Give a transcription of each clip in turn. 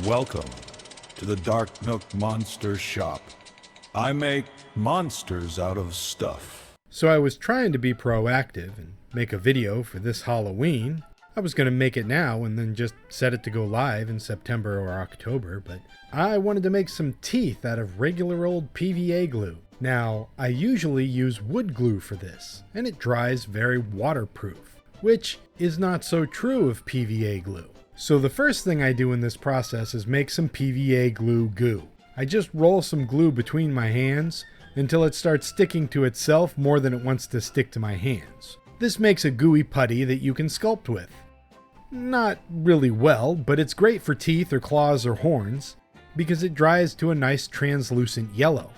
Welcome to the Dark Nook Monster Shop. I make monsters out of stuff. So I was trying to be proactive and make a video for this Halloween. I was going to make it now and then just set it to go live in September or October, but I wanted to make some teeth out of regular old PVA glue. Now, I usually use wood glue for this, and it dries very waterproof, which is not so true of PVA glue. So the first thing I do in this process is make some PVA glue goo. I just roll some glue between my hands until it starts sticking to itself more than it wants to stick to my hands. This makes a gooey putty that you can sculpt with. Not really well, but it's great for teeth or claws or horns because it dries to a nice translucent yellow.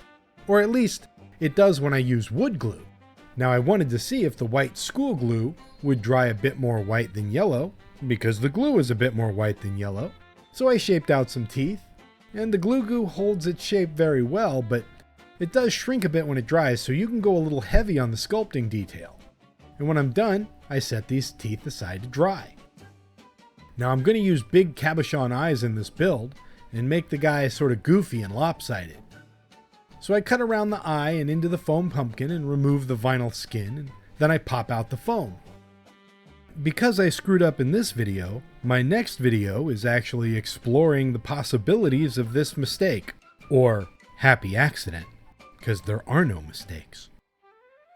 Or at least it does when I use wood glue. Now I wanted to see if the white school glue would dry a bit more white than yellow, because the glue is a bit more white than yellow. So I shaped out some teeth, and the glue goo holds its shape very well, but it does shrink a bit when it dries, so you can go a little heavy on the sculpting detail. And when I'm done, I set these teeth aside to dry. Now I'm going to use big cabochon eyes in this build, and make the guy sort of goofy and lopsided. So I cut around the eye and into the foam pumpkin and remove the vinyl skin, and then I pop out the foam. Because I screwed up in this video, my next video is actually exploring the possibilities of this mistake, or happy accident, because there are no mistakes.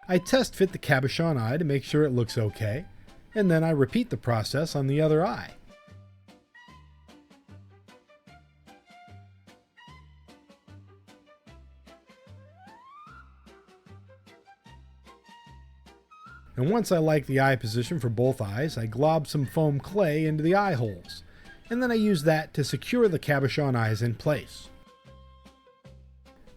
I test fit the cabochon eye to make sure it looks okay, and then I repeat the process on the other eye. And once I like the eye position for both eyes, I glob some foam clay into the eye holes, and then I use that to secure the cabochon eyes in place.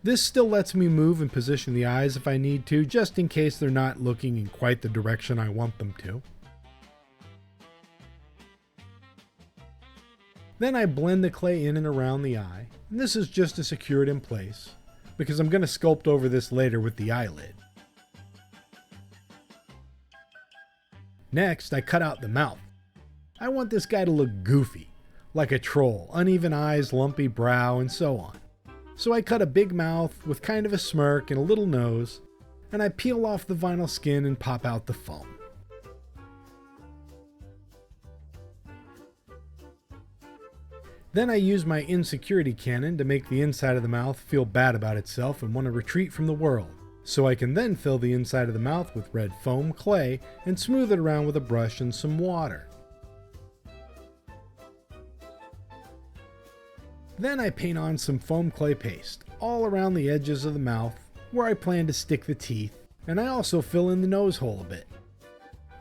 This still lets me move and position the eyes if I need to, just in case they're not looking in quite the direction I want them to. Then I blend the clay in and around the eye, and this is just to secure it in place, because I'm going to sculpt over this later with the eyelid. Next, I cut out the mouth. I want this guy to look goofy, like a troll, uneven eyes, lumpy brow, and so on. So I cut a big mouth with kind of a smirk and a little nose, and I peel off the vinyl skin and pop out the foam. Then I use my insecurity cannon to make the inside of the mouth feel bad about itself and want to retreat from the world. So I can then fill the inside of the mouth with red foam clay and smooth it around with a brush and some water. Then I paint on some foam clay paste all around the edges of the mouth where I plan to stick the teeth, and I also fill in the nose hole a bit.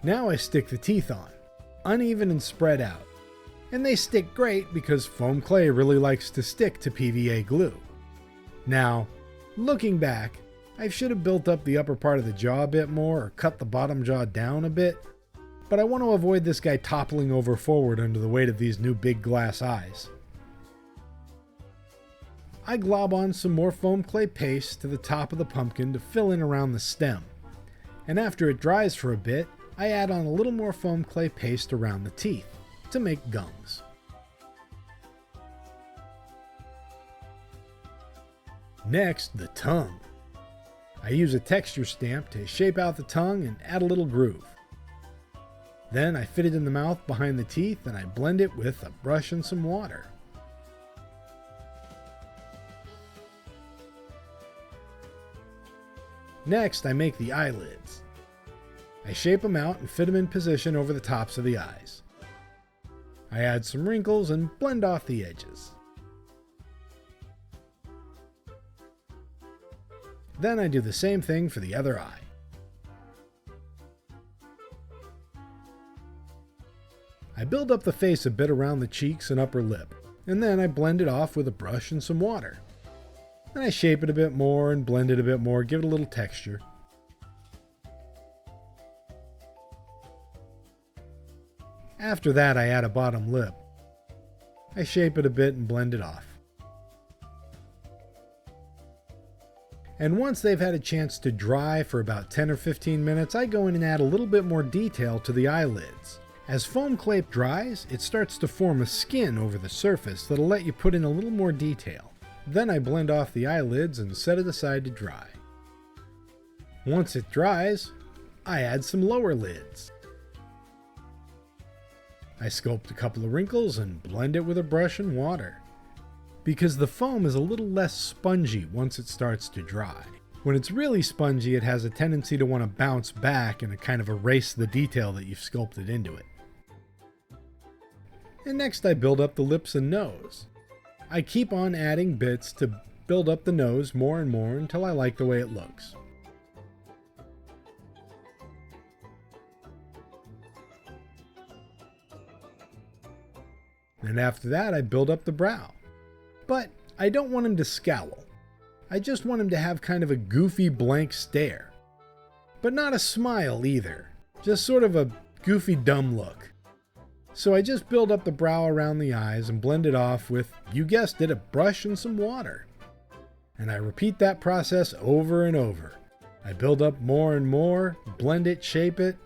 Now I stick the teeth on, uneven and spread out, and they stick great because foam clay really likes to stick to PVA glue. Now, looking back, I should have built up the upper part of the jaw a bit more or cut the bottom jaw down a bit, but I want to avoid this guy toppling over forward under the weight of these new big glass eyes. I glob on some more foam clay paste to the top of the pumpkin to fill in around the stem, and after it dries for a bit, I add on a little more foam clay paste around the teeth to make gums. Next, the tongue. I use a texture stamp to shape out the tongue and add a little groove. Then I fit it in the mouth behind the teeth and I blend it with a brush and some water. Next, I make the eyelids. I shape them out and fit them in position over the tops of the eyes. I add some wrinkles and blend off the edges. Then I do the same thing for the other eye. I build up the face a bit around the cheeks and upper lip, and then I blend it off with a brush and some water. Then I shape it a bit more and blend it a bit more, give it a little texture. After that, I add a bottom lip. I shape it a bit and blend it off. And once they've had a chance to dry for about 10 or 15 minutes, I go in and add a little bit more detail to the eyelids. As foam clay dries, it starts to form a skin over the surface that'll let you put in a little more detail. Then I blend off the eyelids and set it aside to dry. Once it dries, I add some lower lids. I sculpt a couple of wrinkles and blend it with a brush and water. Because the foam is a little less spongy once it starts to dry. When it's really spongy, it has a tendency to want to bounce back and kind of erase the detail that you've sculpted into it. And next I build up the lips and nose. I keep on adding bits to build up the nose more and more until I like the way it looks. And after that I build up the brow. But I don't want him to scowl. I just want him to have kind of a goofy blank stare. But not a smile either. Just sort of a goofy dumb look. So I just build up the brow around the eyes and blend it off with, you guessed it, a brush and some water. And I repeat that process over and over. I build up more and more, blend it, shape it,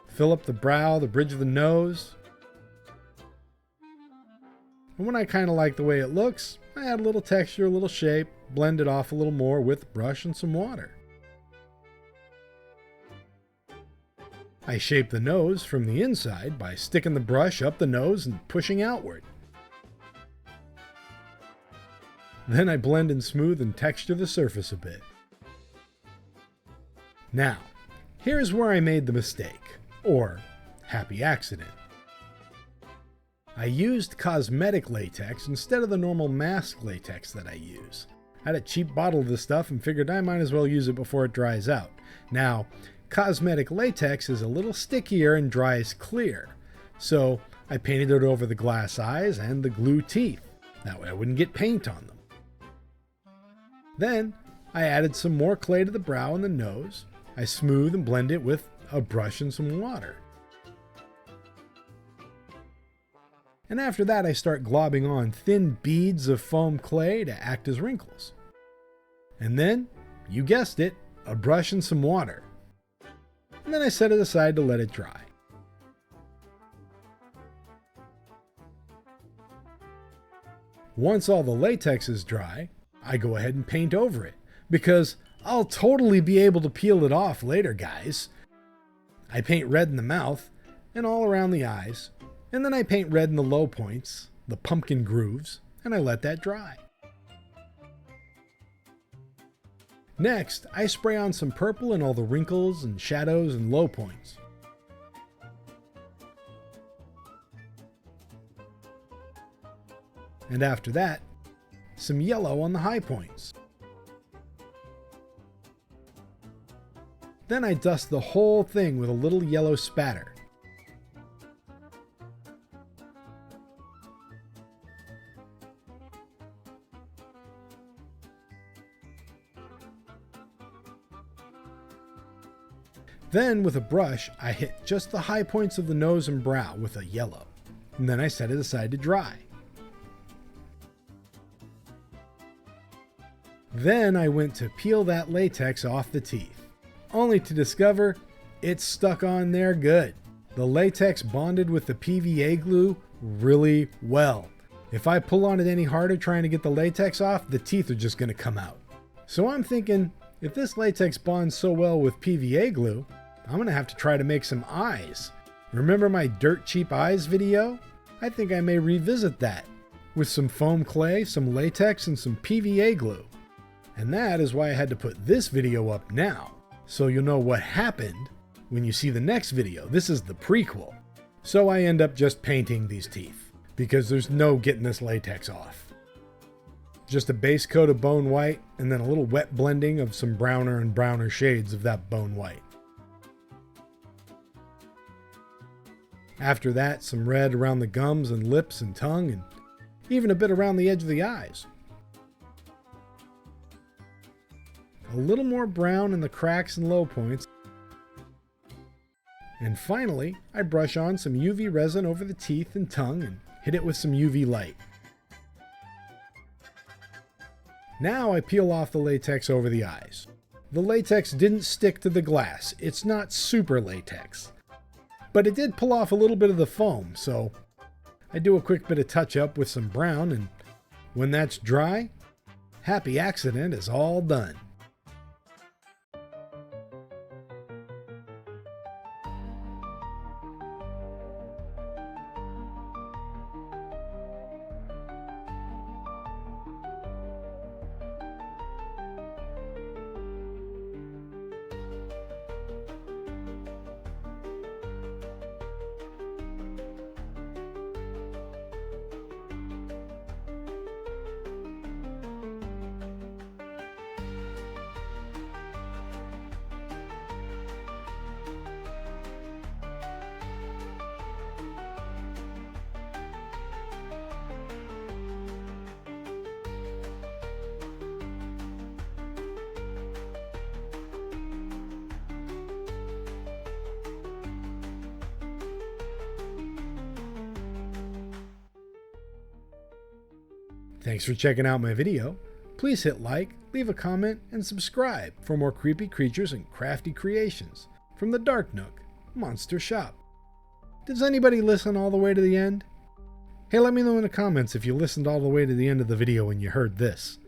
fill up the brow, the bridge of the nose. And when I kind of like the way it looks, I add a little texture, a little shape, blend it off a little more with a brush and some water. I shape the nose from the inside by sticking the brush up the nose and pushing outward. Then I blend and smooth and texture the surface a bit. Now, here's where I made the mistake, or happy accident. I used cosmetic latex instead of the normal mask latex that I use. I had a cheap bottle of this stuff and figured I might as well use it before it dries out. Now, cosmetic latex is a little stickier and dries clear, so I painted it over the glass eyes and the glue teeth. That way I wouldn't get paint on them. Then, I added some more clay to the brow and the nose. I smooth and blend it with a brush and some water. And after that I start globbing on thin beads of foam clay to act as wrinkles. And then, you guessed it, a brush and some water. And then I set it aside to let it dry. Once all the latex is dry, I go ahead and paint over it, because I'll totally be able to peel it off later, guys. I paint red in the mouth and all around the eyes. And then I paint red in the low points, the pumpkin grooves, and I let that dry. Next, I spray on some purple in all the wrinkles and shadows and low points. And after that, some yellow on the high points. Then I dust the whole thing with a little yellow spatter. Then, with a brush, I hit just the high points of the nose and brow with a yellow, and then I set it aside to dry. Then I went to peel that latex off the teeth, only to discover it's stuck on there good. The latex bonded with the PVA glue really well. If I pull on it any harder trying to get the latex off, the teeth are just going to come out. So I'm thinking, if this latex bonds so well with PVA glue, I'm going to have to try to make some eyes. Remember my dirt cheap eyes video? I think I may revisit that with some foam clay, some latex, and some PVA glue. And that is why I had to put this video up now, so you'll know what happened when you see the next video. This is the prequel. So I end up just painting these teeth, because there's no getting this latex off. Just a base coat of bone white, and then a little wet blending of some browner and browner shades of that bone white. After that, some red around the gums and lips and tongue, and even a bit around the edge of the eyes. A little more brown in the cracks and low points. And finally, I brush on some UV resin over the teeth and tongue and hit it with some UV light. Now I peel off the latex over the eyes. The latex didn't stick to the glass. It's not super latex. But it did pull off a little bit of the foam, so I do a quick bit of touch up with some brown, and when that's dry, happy accident is all done. Thanks for checking out my video. Please hit like, leave a comment, and subscribe for more creepy creatures and crafty creations from the Dark Nook Monster Shop. Does anybody listen all the way to the end? Hey, let me know in the comments if you listened all the way to the end of the video when you heard this.